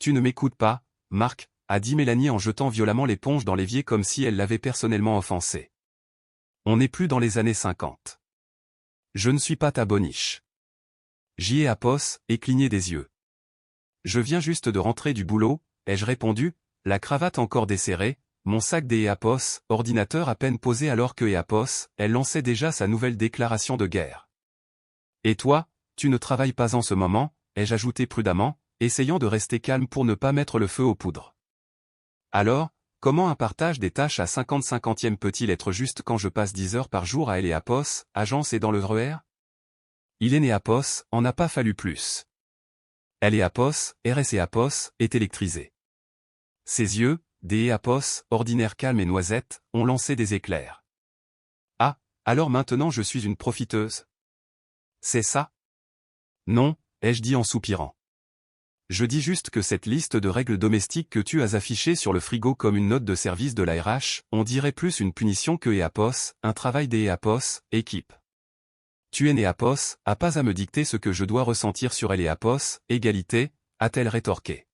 Tu ne m'écoutes pas, Marc, a dit Mélanie en jetant violemment l'éponge dans l'évier comme si elle l'avait personnellement offensé. On n'est plus dans les années 50. Je ne suis pas ta boniche. J'y ai à poste, et cligné des yeux. Je viens juste de rentrer du boulot, ai-je répondu, la cravate encore desserrée, mon sac des EAPOS, ordinateur à peine posé alors que EAPOS, elle lançait déjà sa nouvelle déclaration de guerre. Et toi, tu ne travailles pas en ce moment, ai-je ajouté prudemment, essayant de rester calme pour ne pas mettre le feu aux poudres. Alors, comment un partage des tâches à 50-50e peut-il être juste quand je passe 10 heures par jour à EAPOS, agence et dans le RER? Il est né à POS, en a pas fallu plus. Elle est à POS, RS et à POS, est électrisée. Ses yeux, des à POS, ordinaires calmes et noisettes, ont lancé des éclairs. Ah, alors maintenant je suis une profiteuse. C'est ça? Non, ai-je dit en soupirant. Je dis juste que cette liste de règles domestiques que tu as affichée sur le frigo comme une note de service de la RH, on dirait plus une punition que EAPOS, un travail des EAPOS, équipe. Tu es né à POS, a pas à me dicter ce que je dois ressentir sur elle et à POS, égalité, a-t-elle rétorqué.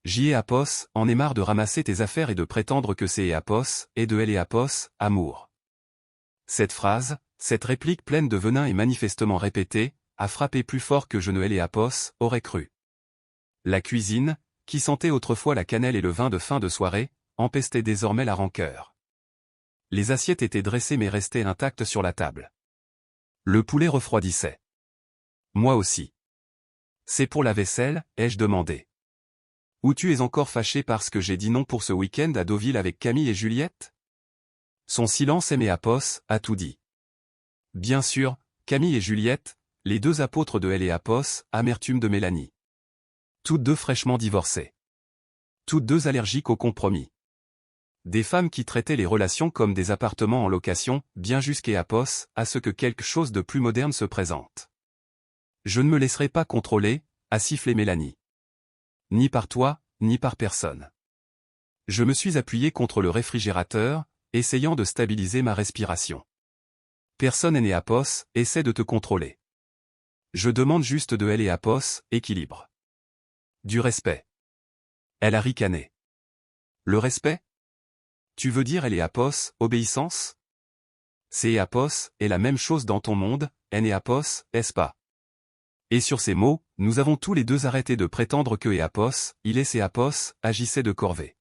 J'y ai à POS, en ai marre de ramasser tes affaires et de prétendre que c'est à POS, et de elle et à POS, amour. Cette phrase, cette réplique pleine de venin et manifestement répétée, a frappé plus fort que je ne l'ai à POS, aurait cru. La cuisine, qui sentait autrefois la cannelle et le vin de fin de soirée, empestait désormais la rancœur. Les assiettes étaient dressées mais restaient intactes sur la table. Le poulet refroidissait. Moi aussi. C'est pour la vaisselle, ai-je demandé. Ou tu es encore fâché parce que j'ai dit non pour ce week-end à Deauville avec Camille et Juliette? Son silence aimé à POS, a tout dit. Bien sûr, Camille et Juliette, les deux apôtres de elle et à POS, amertume de Mélanie. Toutes deux fraîchement divorcées. Toutes deux allergiques au compromis. Des femmes qui traitaient les relations comme des appartements en location, bien jusqu'à POS, à ce que quelque chose de plus moderne se présente. Je ne me laisserai pas contrôler, a sifflé Mélanie. Ni par toi, ni par personne. Je me suis appuyé contre le réfrigérateur, essayant de stabiliser ma respiration. Personne n'est à POS, essaie de te contrôler. Je demande juste de elle et à POS, équilibre. Du respect. Elle a ricané. Le respect? Tu veux dire elle est à POS, obéissance? C'est à POS, est la même chose dans ton monde, elle est à POS, est-ce pas? Et sur ces mots, nous avons tous les deux arrêté de prétendre que EAPOS, il est c'est EAPOS, agissait de corvée.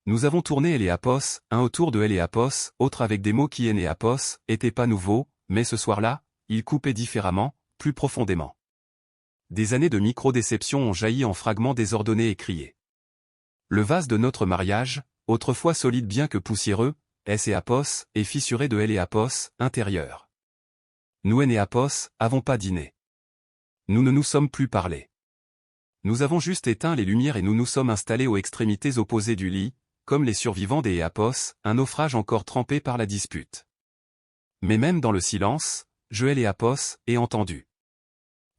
Nous avons tourné elle et EAPOS, un autour de elle et EAPOS, autre avec des mots qui en EAPOS, étaient pas nouveaux, mais ce soir-là, ils coupaient différemment, plus profondément. Des années de micro-déceptions ont jailli en fragments désordonnés et criés. Le vase de notre mariage, autrefois solide bien que poussiéreux, S et EAPOS, est fissuré de elle et EAPOS, intérieur. Nous et EAPOS, avons pas dîné. Nous ne nous sommes plus parlé. Nous avons juste éteint les lumières et nous nous sommes installés aux extrémités opposées du lit, comme les survivants des EAPOS, un naufrage encore trempé par la dispute. Mais même dans le silence, je et EAPOS, ai entendu.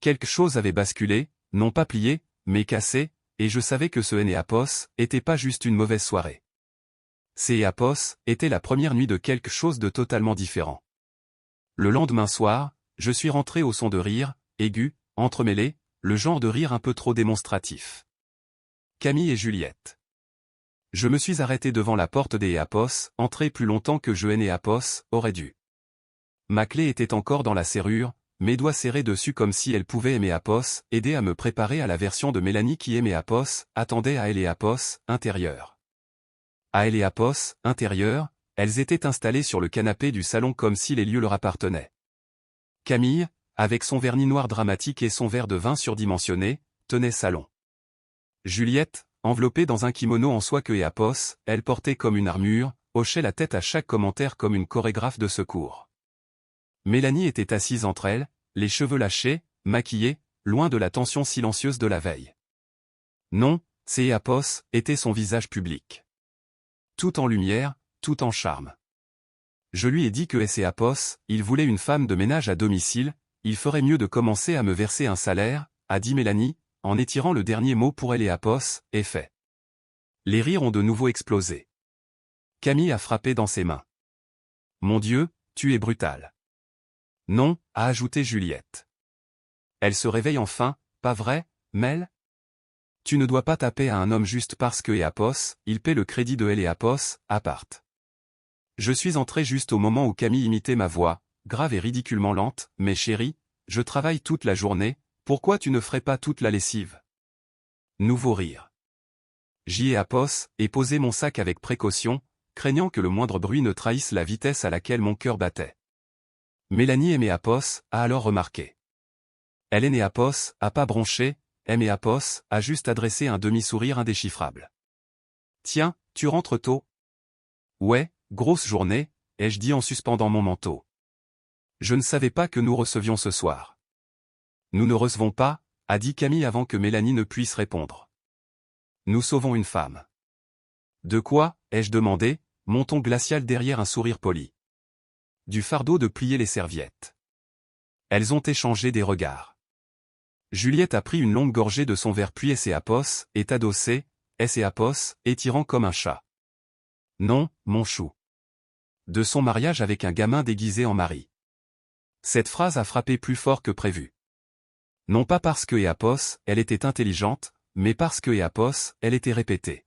Quelque chose avait basculé, non pas plié, mais cassé, et je savais que ce EAPOS était pas juste une mauvaise soirée. Ces EAPOS était la première nuit de quelque chose de totalement différent. Le lendemain soir, je suis rentré au son de rire, aigu, entremêlé, le genre de rire un peu trop démonstratif. Camille et Juliette. Je me suis arrêté devant la porte des EAPOS, entré plus longtemps que je et EAPOS aurait dû. Ma clé était encore dans la serrure, mes doigts serrés dessus comme si elle pouvait aimer EAPOS, aider à me préparer à la version de Mélanie qui aimait EAPOS, attendait à elle et EAPOS, intérieur. À elle et EAPOS, intérieur, elles étaient installées sur le canapé du salon comme si les lieux leur appartenaient. Camille, avec son vernis noir dramatique et son verre de vin surdimensionné, tenait salon. Juliette, enveloppée dans un kimono en soie que EAPOS, elle portait comme une armure, hochait la tête à chaque commentaire comme une chorégraphe de secours. Mélanie était assise entre elles, les cheveux lâchés, maquillée, loin de la tension silencieuse de la veille. Non, c'est EAPOS, était son visage public. Tout en lumière, tout en charme. Je lui ai dit que EAPOS, il voulait une femme de ménage à domicile, il ferait mieux de commencer à me verser un salaire, a dit Mélanie, en étirant le dernier mot pour elle et EAPOS, et fait. Les rires ont de nouveau explosé. Camille a frappé dans ses mains. Mon Dieu, tu es brutale. Non, a ajouté Juliette. Elle se réveille enfin, pas vrai, Mel? Tu ne dois pas taper à un homme juste parce que Apos, il paie le crédit de Apos, appart. Je suis entré juste au moment où Camille imitait ma voix, grave et ridiculement lente, mais chérie, je travaille toute la journée, pourquoi tu ne ferais pas toute la lessive? Nouveau rire. J'y ai Apos, et posé mon sac avec précaution, craignant que le moindre bruit ne trahisse la vitesse à laquelle mon cœur battait. Mélanie aimait Apos, a alors remarqué. Elle aimait Apos, a pas bronché, aimait Apos, a juste adressé un demi-sourire indéchiffrable. Tiens, tu rentres tôt? Ouais, grosse journée, ai-je dit en suspendant mon manteau. Je ne savais pas que nous recevions ce soir. Nous ne recevons pas, a dit Camille avant que Mélanie ne puisse répondre. Nous sauvons une femme. De quoi, ai-je demandé, mon ton glacial derrière un sourire poli. Du fardeau de plier les serviettes. Elles ont échangé des regards. Juliette a pris une longue gorgée de son verre puis Apos, est adossée, Apos, étirant comme un chat. Non, mon chou. De son mariage avec un gamin déguisé en mari. Cette phrase a frappé plus fort que prévu. Non pas parce que Apos, elle était intelligente, mais parce que Apos, elle était répétée.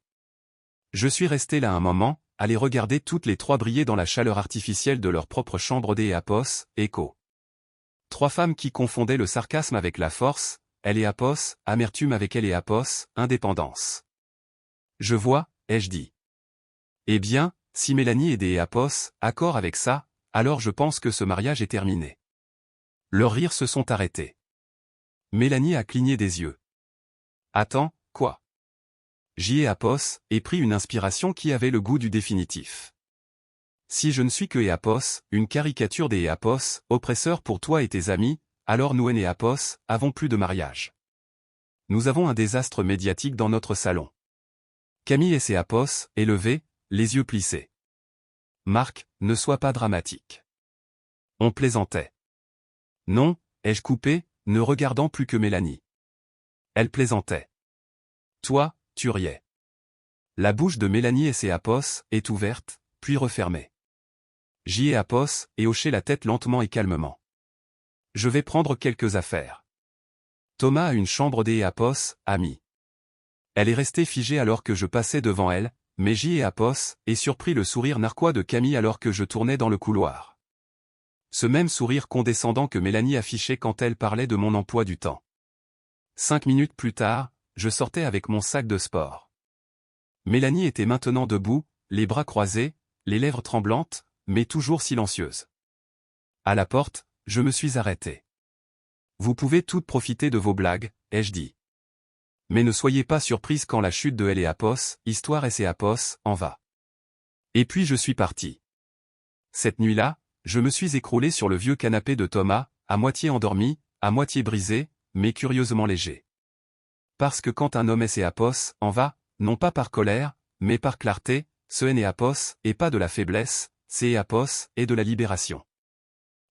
Je suis resté là un moment, à les regarder toutes les trois briller dans la chaleur artificielle de leur propre chambre Apos, écho. Trois femmes qui confondaient le sarcasme avec la force, Apos, amertume avec Apos, indépendance. Je vois, ai-je dit. Eh bien, si Mélanie et Apos, accord avec ça, alors je pense que ce mariage est terminé. Leurs rires se sont arrêtés. Mélanie a cligné des yeux. Attends, quoi? J'y ai Apos, et pris une inspiration qui avait le goût du définitif. Si je ne suis que Apos, une caricature des Apos, oppresseur pour toi et tes amis, alors nous et Apos, avons plus de mariage. Nous avons un désastre médiatique dans notre salon. Camille et Apos, élevés, les yeux plissés. Marc, ne sois pas dramatique. On plaisantait. Non, ai-je coupé, ne regardant plus que Mélanie. Elle plaisantait. Toi, tu riais. La bouche de Mélanie et Apos est ouverte, puis refermée. J'y ai Apos, et hoché la tête lentement et calmement. Je vais prendre quelques affaires. Thomas a une chambre Apos, ami. Elle est restée figée alors que je passais devant elle, mais j'y ai Apos, et surpris le sourire narquois de Camille alors que je tournais dans le couloir. Ce même sourire condescendant que Mélanie affichait quand elle parlait de mon emploi du temps. 5 minutes plus tard, je sortais avec mon sac de sport. Mélanie était maintenant debout, les bras croisés, les lèvres tremblantes, mais toujours silencieuse. À la porte, je me suis arrêté. Vous pouvez toutes profiter de vos blagues, ai-je dit. Mais ne soyez pas surprise quand la chute de Apos, histoire Apos, en va. Et puis je suis parti. Cette nuit-là, je me suis écroulé sur le vieux canapé de Thomas, à moitié endormi, à moitié brisé, mais curieusement léger. Parce que quand un homme Apos, en va, non pas par colère, mais par clarté, ce Apos, et pas de la faiblesse, c'est Apos, et de la libération.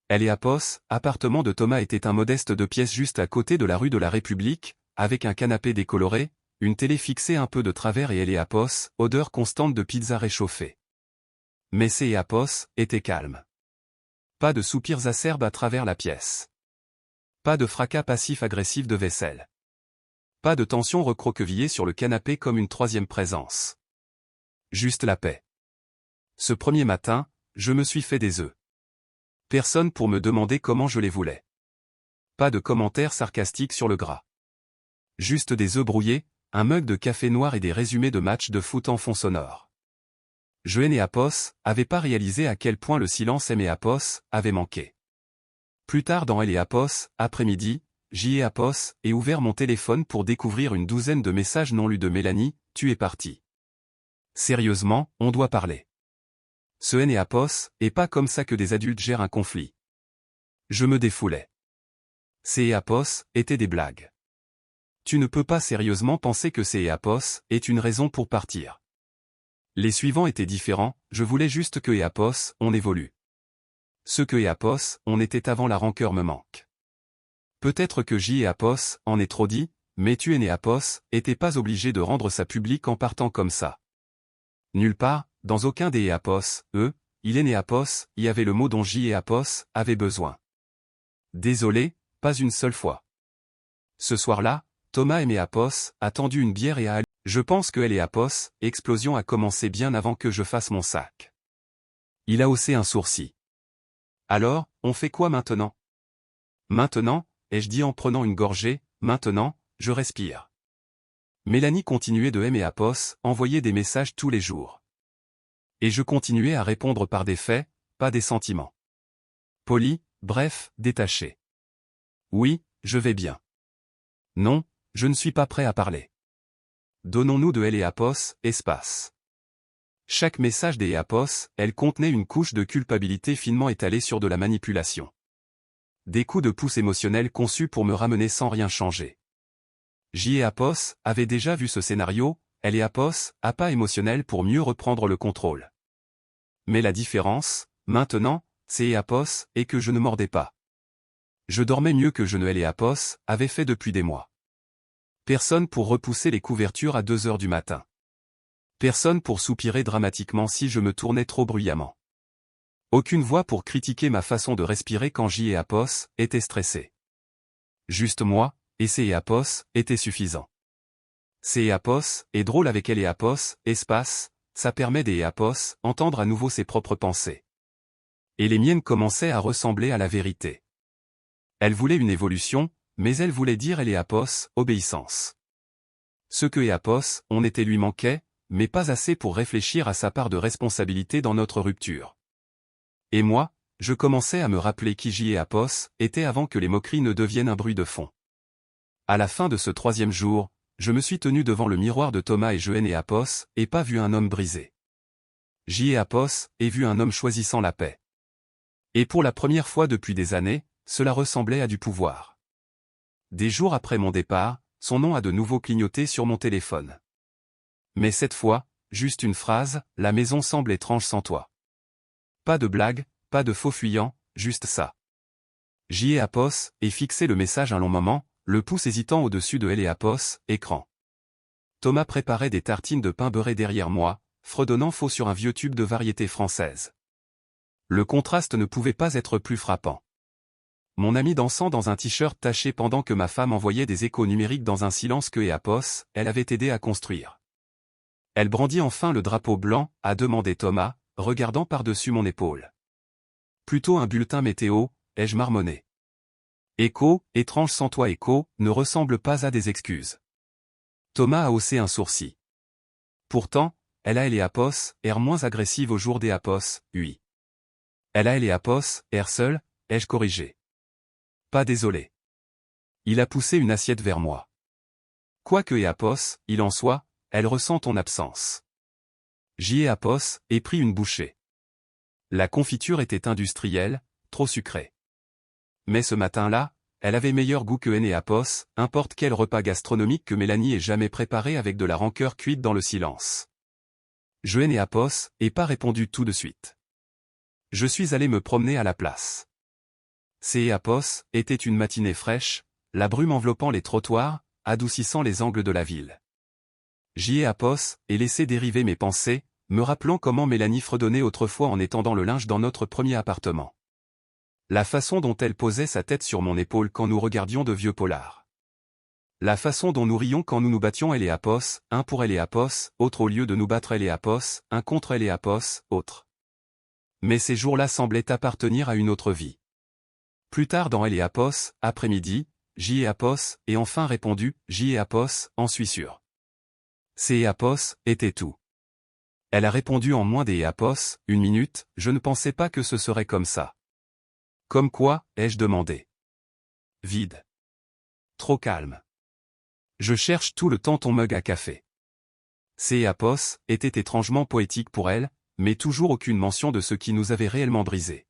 Apos, appartement de Thomas était un modeste 2 pièces juste à côté de la rue de la République, avec un canapé décoloré, une télé fixée un peu de travers et Apos, odeur constante de pizza réchauffée. Mais Apos était calme. Pas de soupirs acerbes à travers la pièce. Pas de fracas passif-agressif de vaisselle. Pas de tension recroquevillée sur le canapé comme une troisième présence. Juste la paix. Ce premier matin, je me suis fait des œufs. Personne pour me demander comment je les voulais. Pas de commentaires sarcastiques sur le gras. Juste des œufs brouillés, un mug de café noir et des résumés de matchs de foot en fond sonore. Je et Apos avait pas réalisé à quel point le silence Apos avait manqué. Plus tard dans Apos, après-midi, j'y ai Apos et ouvert mon téléphone pour découvrir une douzaine de messages non lus de Mélanie, tu es parti. Sérieusement, on doit parler. Ce Apos, et pas comme ça que des adultes gèrent un conflit. Je me défoulais. Ces Apos étaient des blagues. Tu ne peux pas sérieusement penser que ces Apos est une raison pour partir. Les suivants étaient différents, je voulais juste que Apos, on évolue. Ce que Apos, on était avant la rancœur me manque. Peut-être que J Apos en est trop dit, mais tu et Apos était pas obligé de rendre ça public en partant comme ça. Nulle part, dans aucun des Apos, il et Apos, y avait le mot dont J Apos avait besoin. Désolé, pas une seule fois. Ce soir-là, Thomas et Méapos a tendu une bière et a allumé. Je pense que elle et Apos, explosion a commencé bien avant que je fasse mon sac. Il a haussé un sourcil. Alors, on fait quoi maintenant? Maintenant, ai-je dit en prenant une gorgée, maintenant, je respire. Mélanie continuait de aimer Apos, envoyer des messages tous les jours. Et je continuais à répondre par des faits, pas des sentiments. Poli, bref, détaché. Oui, je vais bien. Non, je ne suis pas prêt à parler. Donnons-nous de elle et Apos, espace. Chaque message des Apos, elle contenait une couche de culpabilité finement étalée sur de la manipulation. Des coups de pouce émotionnels conçus pour me ramener sans rien changer. J et Apos avaient déjà vu ce scénario, elle et Apos, à pas émotionnel pour mieux reprendre le contrôle. Mais la différence, maintenant, c'est Apos, et que je ne mordais pas. Je dormais mieux que je ne elle et Apos avait fait depuis des mois. Personne pour repousser les couvertures à 2 heures du matin. Personne pour soupirer dramatiquement si je me tournais trop bruyamment. Aucune voix pour critiquer ma façon de respirer quand J et Apos étaient stressés. Juste moi, et C et Apos, étaient suffisants. C et Apos est drôle avec elle et Apos, espace, ça permet des Apos entendre à nouveau ses propres pensées. Et les miennes commençaient à ressembler à la vérité. Elle voulait une évolution, mais elle voulait dire elle et Apos, obéissance. Ce que Apos, on était lui manquait, mais pas assez pour réfléchir à sa part de responsabilité dans notre rupture. Et moi, je commençais à me rappeler qui J et Apos étaient avant que les moqueries ne deviennent un bruit de fond. À la fin de ce 3e jour, je me suis tenu devant le miroir de Thomas et Jeanne et Apos, et pas vu un homme brisé. J et Apos, et vu un homme choisissant la paix. Et pour la première fois depuis des années, cela ressemblait à du pouvoir. Des jours après mon départ, son nom a de nouveau clignoté sur mon téléphone. Mais cette fois, juste une phrase, la maison semble étrange sans toi. Pas de blague, pas de faux fuyant, juste ça. J et Apos, et fixé le message un long moment, le pouce hésitant au-dessus de elle et Apos, écran. Thomas préparait des tartines de pain beurré derrière moi, fredonnant faux sur un vieux tube de variété française. Le contraste ne pouvait pas être plus frappant. Mon ami dansant dans un t-shirt taché pendant que ma femme envoyait des échos numériques dans un silence que et Apos, elle avait aidé à construire. Elle brandit enfin le drapeau blanc, a demandé Thomas, regardant par-dessus mon épaule. Plutôt un bulletin météo, ai-je marmonné. Écho, étrange sans toi écho, ne ressemble pas à des excuses. Thomas a haussé un sourcil. Pourtant, elle et Apos, air moins agressive au jour des Apos, oui. Elle et Apos, air seul, ai-je corrigé. Pas désolé. Il a poussé une assiette vers moi. Quoique et Apos, il en soit, elle ressent ton absence. J'y ai Apos, et pris une bouchée. La confiture était industrielle, trop sucrée. Mais ce matin-là, elle avait meilleur goût que N et Apos, importe quel repas gastronomique que Mélanie ait jamais préparé avec de la rancœur cuite dans le silence. Je N et Apos, et pas répondu tout de suite. Je suis allé me promener à la place. C et Apos, était une matinée fraîche, la brume enveloppant les trottoirs, adoucissant les angles de la ville. J'y ai Apos, et laissé dériver mes pensées, me rappelant comment Mélanie fredonnait autrefois en étendant le linge dans notre premier appartement. La façon dont elle posait sa tête sur mon épaule quand nous regardions de vieux polars. La façon dont nous rions quand nous nous battions elle et Apos, un pour elle et Apos, autre au lieu de nous battre elle et Apos, un contre elle et Apos, autre. Mais ces jours-là semblaient appartenir à une autre vie. Plus tard dans elle et Apos, après-midi, J et Apos, et enfin répondu, J et Apos, en suis sûr. C et Apos, était tout. Elle a répondu en moins des Apos, 1 minute, je ne pensais pas que ce serait comme ça. Comme quoi, ai-je demandé. Vide. Trop calme. Je cherche tout le temps ton mug à café. C et Apos, était étrangement poétique pour elle, mais toujours aucune mention de ce qui nous avait réellement brisé.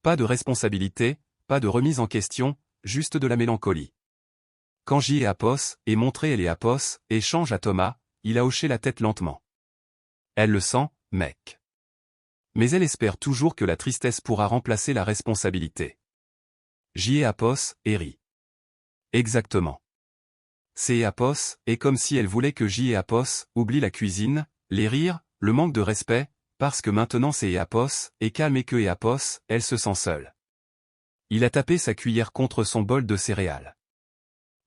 Pas de responsabilité, pas de remise en question, juste de la mélancolie. Quand J et Apos, et montré elle et Apos, échange à Thomas, il a hoché la tête lentement. Elle le sent, mec. Mais elle espère toujours que la tristesse pourra remplacer la responsabilité. J et Apos, et rit. Exactement. C et Apos, est comme si elle voulait que J et Apos oublient la cuisine, les rires, le manque de respect, parce que maintenant C et Apos est calme et que et Apos, elle se sent seule. Il a tapé sa cuillère contre son bol de céréales.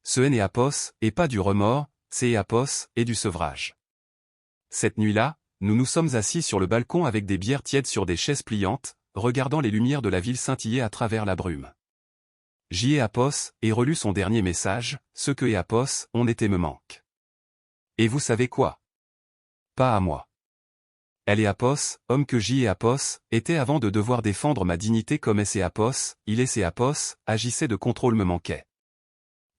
Ce est Apos, et pas du remords, c'est Apos, et du sevrage. Cette nuit-là, nous nous sommes assis sur le balcon avec des bières tièdes sur des chaises pliantes, regardant les lumières de la ville scintiller à travers la brume. J'y ai Apos, et relu son dernier message, ce que est Apos, on était me manque. Et vous savez quoi? Pas à moi. Elle est Apos, homme que j'y ai Apos, était avant de devoir défendre ma dignité comme est Apos, il est Apos, agissait de contrôle me manquait.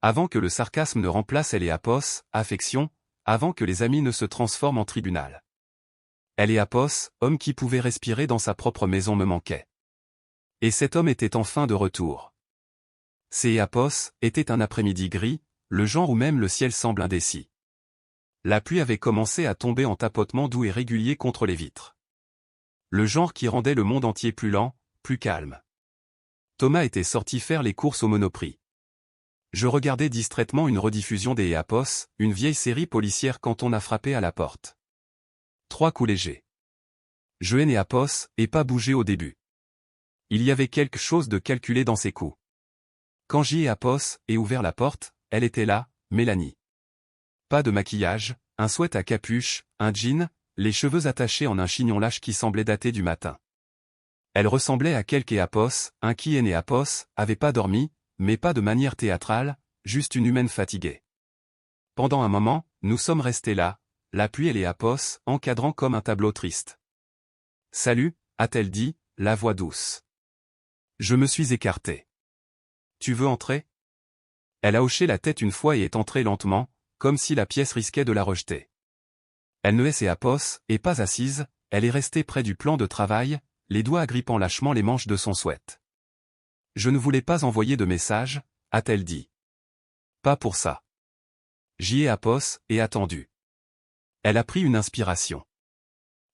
Avant que le sarcasme ne remplace elle est Apos, affection, avant que les amis ne se transforment en tribunal. Elle est Apos, homme qui pouvait respirer dans sa propre maison me manquait. Et cet homme était enfin de retour. C'est Apos, était un après-midi gris, le genre où même le ciel semble indécis. La pluie avait commencé à tomber en tapotement doux et régulier contre les vitres. Le genre qui rendait le monde entier plus lent, plus calme. Thomas était sorti faire les courses au Monoprix. Je regardais distraitement une rediffusion des Apos, une vieille série policière quand on a frappé à la porte. 3 coups légers. Je n'ai Apos, et pas bougé au début. Il y avait quelque chose de calculé dans ses coups. Quand j'y ai Apos, et ouvert la porte, elle était là, Mélanie. Pas de maquillage, un sweat à capuche, un jean, les cheveux attachés en un chignon lâche qui semblait dater du matin. Elle ressemblait à quelque Apos, un qui est né Apos, avait pas dormi, mais pas de manière théâtrale, juste une humaine fatiguée. Pendant un moment, nous sommes restés là, la pluie et les Apos, encadrant comme un tableau triste. Salut, a-t-elle dit, la voix douce. Je me suis écarté. Tu veux entrer? Elle a hoché la tête une fois et est entrée lentement, comme si la pièce risquait de la rejeter. Elle ne est Apos, et pas assise, elle est restée près du plan de travail, les doigts agrippant lâchement les manches de son sweat. Je ne voulais pas envoyer de message, a-t-elle dit. Pas pour ça. J'y ai Apos, et attendu. Elle a pris une inspiration.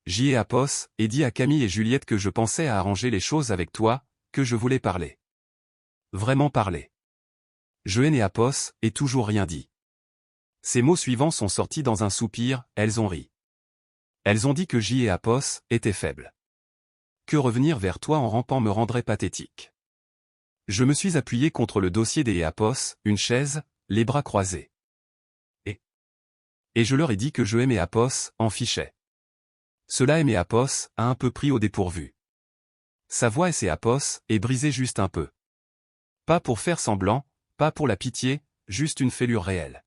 J'y ai Apos, et dit à Camille et Juliette que je pensais à arranger les choses avec toi, que je voulais parler. Vraiment parler. Je n'ai Apos, et toujours rien dit. Ces mots suivants sont sortis dans un soupir, elles ont ri. Elles ont dit que j'y ai Apos, était faible. Que revenir vers toi en rampant me rendrait pathétique. Je me suis appuyé contre le dossier des Apos, une chaise, les bras croisés. Et je leur ai dit que je aimais Apos, en fichet. Cela aimait Apos, a un peu pris au dépourvu. Sa voix et Apos, est brisée juste un peu. Pas pour faire semblant, pas pour la pitié, juste une fêlure réelle.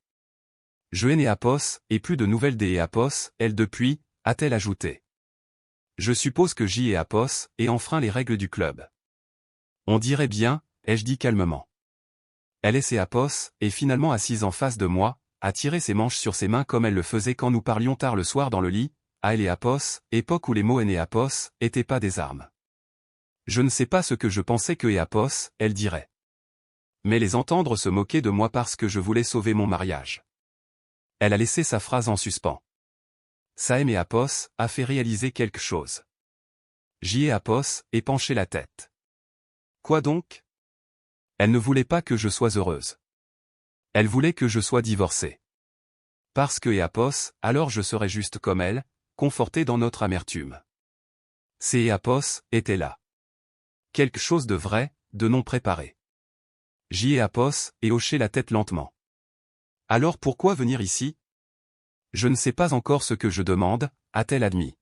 Je n'ai Apos, et plus de nouvelles des Apos, elle depuis, a-t-elle ajouté. Je suppose que j'y ai Apos, et enfreint les règles du club. On dirait bien, ai-je dit calmement. Elle est Apos, et finalement assise en face de moi, a tiré ses manches sur ses mains comme elle le faisait quand nous parlions tard le soir dans le lit, à elle et Apos, époque où les mots et Apos étaient pas des armes. Je ne sais pas ce que je pensais que Apos, elle dirait. Mais les entendre se moquer de moi parce que je voulais sauver mon mariage. Elle a laissé sa phrase en suspens. Ça et Apos a fait réaliser quelque chose. J'y ai Apos, et penché la tête. Quoi donc? Elle ne voulait pas que je sois heureuse. Elle voulait que je sois divorcée. Parce que Apos, alors je serais juste comme elle, confortée dans notre amertume. C'est Apos, était là. Quelque chose de vrai, de non préparé. J'y ai Apos, et hoché la tête lentement. Alors pourquoi venir ici? Je ne sais pas encore ce que je demande, a-t-elle admis.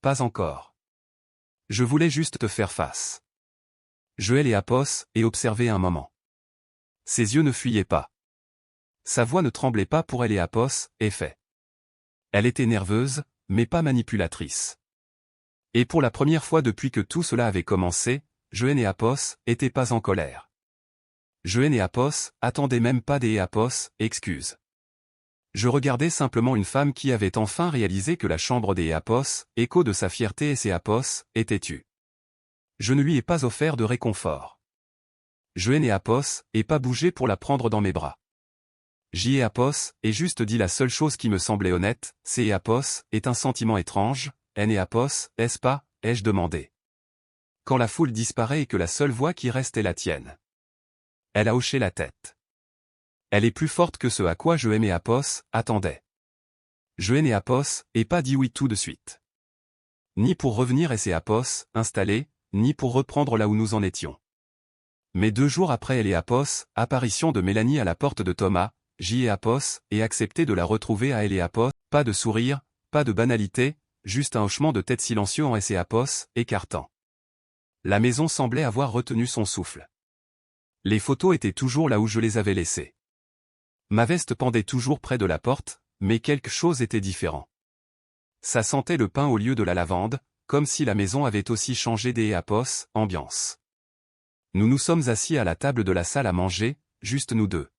Pas encore. Je voulais juste te faire face. Je hais les Apos, et observer un moment. Ses yeux ne fuyaient pas. Sa voix ne tremblait pas pour elle et Apos, et fait. Elle était nerveuse, mais pas manipulatrice. Et pour la première fois depuis que tout cela avait commencé, je et Apos, était pas en colère. Je et Apos, attendais même pas des Apos, excuses. Je regardais simplement une femme qui avait enfin réalisé que la chambre des Apos, écho de sa fierté et ses Apos, était tue. Je ne lui ai pas offert de réconfort. Je et Apos, et pas bougé pour la prendre dans mes bras. J'y ai Apos, et juste dit la seule chose qui me semblait honnête, c'est Apos, est un sentiment étrange, et Apos, est-ce pas, ai-je demandé. Quand la foule disparaît et que la seule voix qui reste est la tienne. Elle a hoché la tête. Elle est plus forte que ce à quoi je aimais Apos, attendais. Je aimais Apos, et pas dit oui tout de suite. Ni pour revenir et c'est Apos, installé, ni pour reprendre là où nous en étions. Mais 2 jours après Eléapos, apparition de Mélanie à la porte de Thomas, J.Apos, et accepter de la retrouver à Eléapos, pas de sourire, pas de banalité, juste un hochement de tête silencieux en S.Apos, écartant. La maison semblait avoir retenu son souffle. Les photos étaient toujours là où je les avais laissées. Ma veste pendait toujours près de la porte, mais quelque chose était différent. Ça sentait le pain au lieu de la lavande, comme si la maison avait aussi changé d'Apos, ambiance. Nous nous sommes assis à la table de la salle à manger, juste nous deux.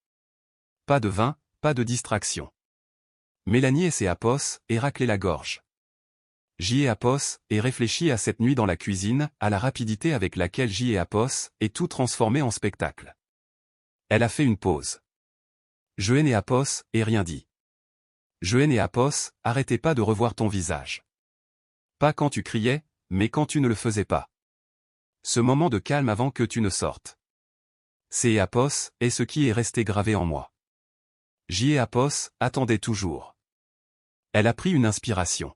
Pas de vin, pas de distraction. Mélanie et ses Apos, et raclait la gorge. J.Apos, et réfléchit à cette nuit dans la cuisine, à la rapidité avec laquelle J.Apos, est tout transformé en spectacle. Elle a fait une pause. Je n'ai Apos, et rien dit. Je n'ai Apos, arrêtez pas de revoir ton visage. Pas quand tu criais, mais quand tu ne le faisais pas. Ce moment de calme avant que tu ne sortes. C'est Apos, est ce qui est resté gravé en moi. J.Apos, attendait toujours. Elle a pris une inspiration.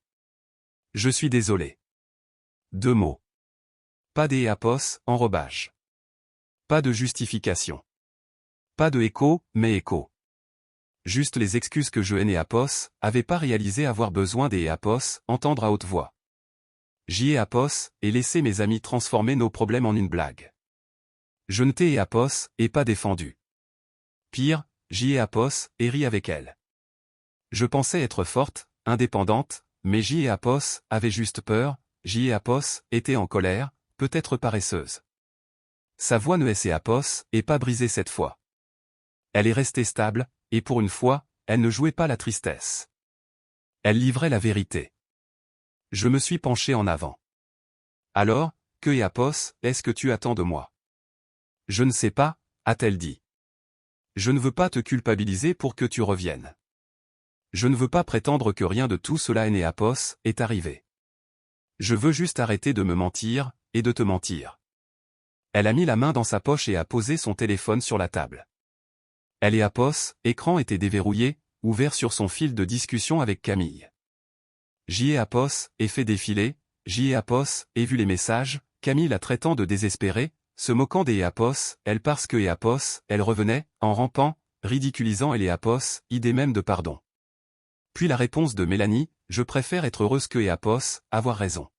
Je suis désolé. 2 mots. Pas d'Apos, enrobage. Pas de justification. Pas de écho, mais écho. Juste les excuses que je Apos, avait pas réalisé avoir besoin d'Apos, entendre à haute voix. J.Apos, et laisser mes amis transformer nos problèmes en une blague. Je ne t'ai Apos, et pas défendu. Pire, J.Apos, et ri avec elle. Je pensais être forte, indépendante, mais J.Apos avait juste peur, J.Apos était en colère, peut-être paresseuse. Sa voix ne Apos, et pas brisée cette fois. Elle est restée stable, et pour une fois, elle ne jouait pas la tristesse. Elle livrait la vérité. Je me suis penché en avant. Alors, que Apos, est-ce que tu attends de moi? Je ne sais pas, a-t-elle dit. Je ne veux pas te culpabiliser pour que tu reviennes. Je ne veux pas prétendre que rien de tout cela Apos, est arrivé. Je veux juste arrêter de me mentir, et de te mentir. Elle a mis la main dans sa poche et a posé son téléphone sur la table. Apos, écran était déverrouillé, ouvert sur son fil de discussion avec Camille. J.Apos, et fait défiler, J.Apos, et vu les messages, Camille la traitant de désespérée, se moquant d'Apos, elle parce que Apos, elle revenait, en rampant, ridiculisant Apos, idée même de pardon. Puis la réponse de Mélanie, je préfère être heureuse que Apos, avoir raison.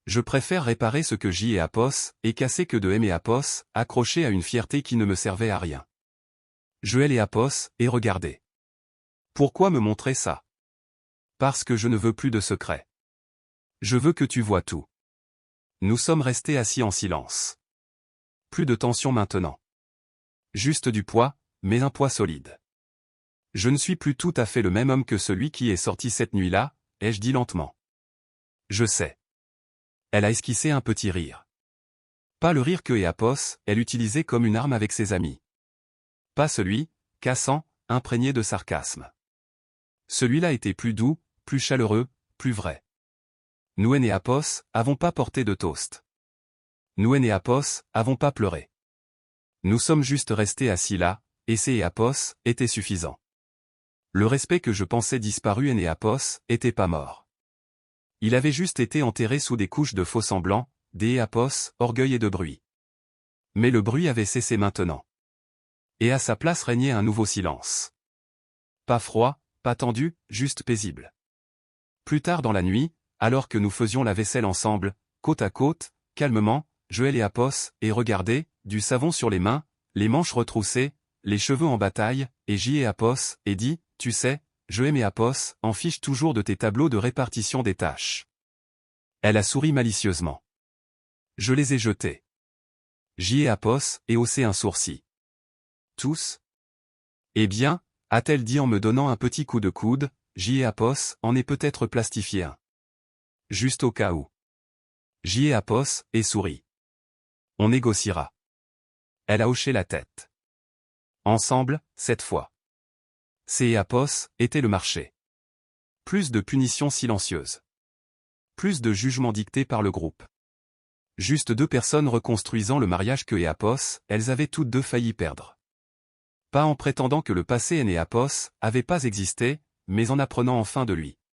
Je préfère réparer ce que J.Apos, et casser que de Apos, accroché à une fierté qui ne me servait à rien. Je Apos, et regardez. Pourquoi me montrer ça? Parce que je ne veux plus de secrets. Je veux que tu vois tout. Nous sommes restés assis en silence. Plus de tension maintenant. Juste du poids, mais un poids solide. Je ne suis plus tout à fait le même homme que celui qui est sorti cette nuit-là, ai-je dit lentement. Je sais. Elle a esquissé un petit rire. Pas le rire que Apos, elle utilisait comme une arme avec ses amis. Pas celui, cassant, imprégné de sarcasme. Celui-là était plus doux, plus chaleureux, plus vrai. Nous Apos, avons pas porté de toast. Nous Apos, avons pas pleuré. Nous sommes juste restés assis là, et ces Apos, était suffisant. Le respect que je pensais disparu Apos, était pas mort. Il avait juste été enterré sous des couches de faux semblants, des Apos, orgueil et de bruit. Mais le bruit avait cessé maintenant. Et à sa place régnait un nouveau silence. Pas froid, pas tendu, juste paisible. Plus tard dans la nuit, alors que nous faisions la vaisselle ensemble, côte à côte, calmement, Joël et Apos, et regardez, du savon sur les mains, les manches retroussées, les cheveux en bataille, et J.Apos, et dit, tu sais, Joël et Apos, en fiche toujours de tes tableaux de répartition des tâches. Elle a souri malicieusement. Je les ai jetés. J.Apos, et haussé un sourcil. Tous? Eh bien, a-t-elle dit en me donnant un petit coup de coude, J.Apos en est peut-être plastifié un. Juste au cas où. J.Apos, et sourit. On négociera. Elle a hoché la tête. Ensemble, cette fois. C.Apos, était le marché. Plus de punitions silencieuses. Plus de jugements dictés par le groupe. Juste 2 personnes reconstruisant le mariage que Apos, elles avaient toutes 2 failli perdre. Pas en prétendant que le passé Apos avait pas existé, mais en apprenant enfin de lui.